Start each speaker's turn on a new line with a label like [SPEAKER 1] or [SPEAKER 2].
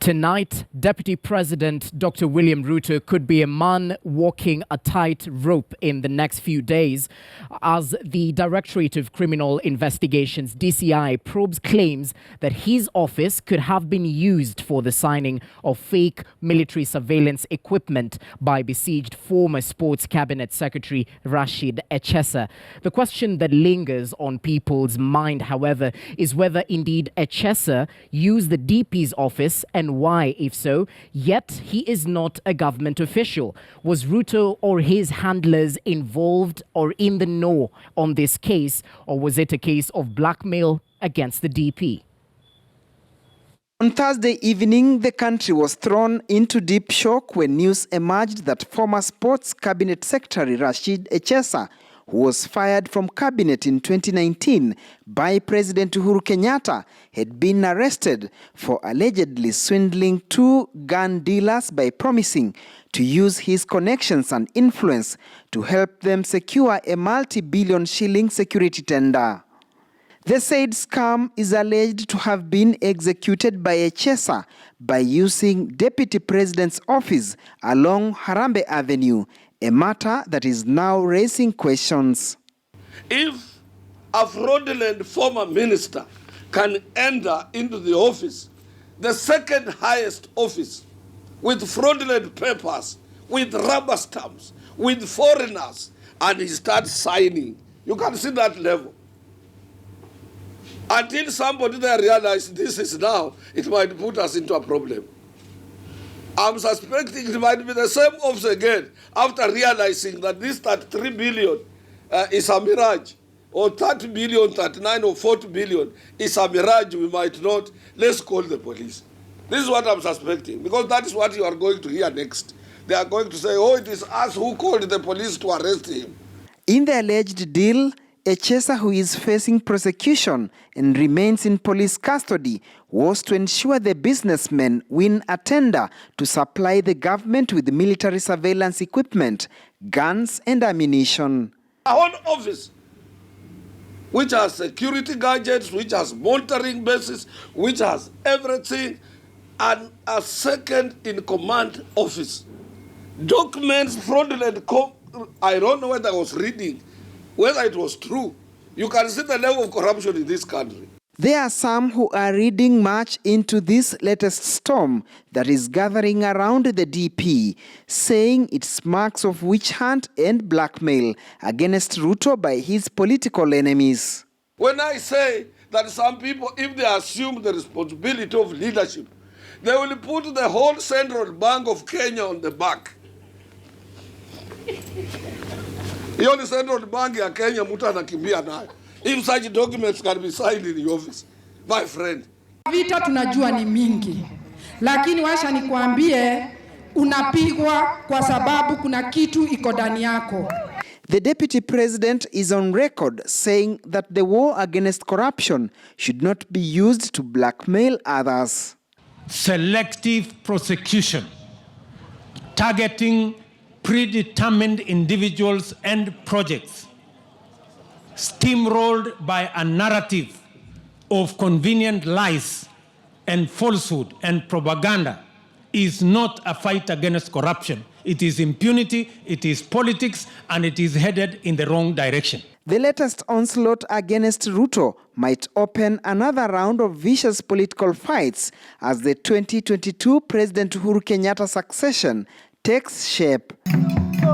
[SPEAKER 1] Tonight, Deputy President Dr. William Ruto could be a man walking a tight rope in the next few days as the Directorate of Criminal Investigations, DCI, probes claims that his office could have been used for the signing of fake military surveillance equipment by besieged former Sports Cabinet Secretary Rashid Echesa. The question that lingers on people's mind, however, is whether indeed Echesa used the DP's office and why, if so. Yet he is not a government official. Was Ruto or his handlers involved or in the know on this case, or was it a case of blackmail against the DP?
[SPEAKER 2] On Thursday evening, the country was thrown into deep shock when news emerged that former Sports Cabinet Secretary Rashid Echesa, who was fired from cabinet in 2019 by President Uhuru Kenyatta, had been arrested for allegedly swindling two gun dealers by promising to use his connections and influence to help them secure a multi-billion shilling security tender. The said scam is alleged to have been executed by Echesa by using Deputy President's office along Harambee Avenue, a matter that is now raising questions.
[SPEAKER 3] If a fraudulent former minister can enter into the office, the second highest office, with fraudulent papers, with rubber stamps, with foreigners, and he starts signing, you can see that level. Until somebody there realizes this is now, it might put us into a problem. I'm suspecting it might be the same office again after realizing that this 33 billion is a mirage, or 30 billion, 39 or 40 billion is a mirage. We might not. Let's call the police. This is what I'm suspecting, because that is what you are going to hear next. They are going to say, oh, it is us who called the police to arrest him.
[SPEAKER 2] In the alleged deal, Echesa, who is facing prosecution and remains in police custody, was to ensure the businessmen win a tender to supply the government with military surveillance equipment, guns and ammunition.
[SPEAKER 3] Our own office, which has security gadgets, which has monitoring bases, which has everything, and a second-in-command office. Documents, fraudulent, I don't know what I was reading, whether it was true. You can see the level of corruption in this country.
[SPEAKER 2] There are some who are reading much into this latest storm that is gathering around the DP, saying it's marks of witch hunt and blackmail against Ruto by his political enemies.
[SPEAKER 3] When I say that some people, if they assume the responsibility of leadership, they will put the whole Central Bank of Kenya on the back. The only Central Bank ya Kenya mtu anakimbia nayo. If such documents can be signed in the office, my friend.
[SPEAKER 4] Vita tunajua ni mingi, lakini washa nikuambie unapigwa kwa sababu kuna kitu iko ndani yako.
[SPEAKER 2] The Deputy President is on record saying that the war against corruption should not be used to blackmail others.
[SPEAKER 5] Selective prosecution, targeting predetermined individuals and projects, steamrolled by a narrative of convenient lies and falsehood and propaganda, is not a fight against corruption. It is impunity, it is politics, and it is headed in the wrong direction.
[SPEAKER 2] The latest onslaught against Ruto might open another round of vicious political fights as the 2022 President Uhuru Kenyatta succession takes shape.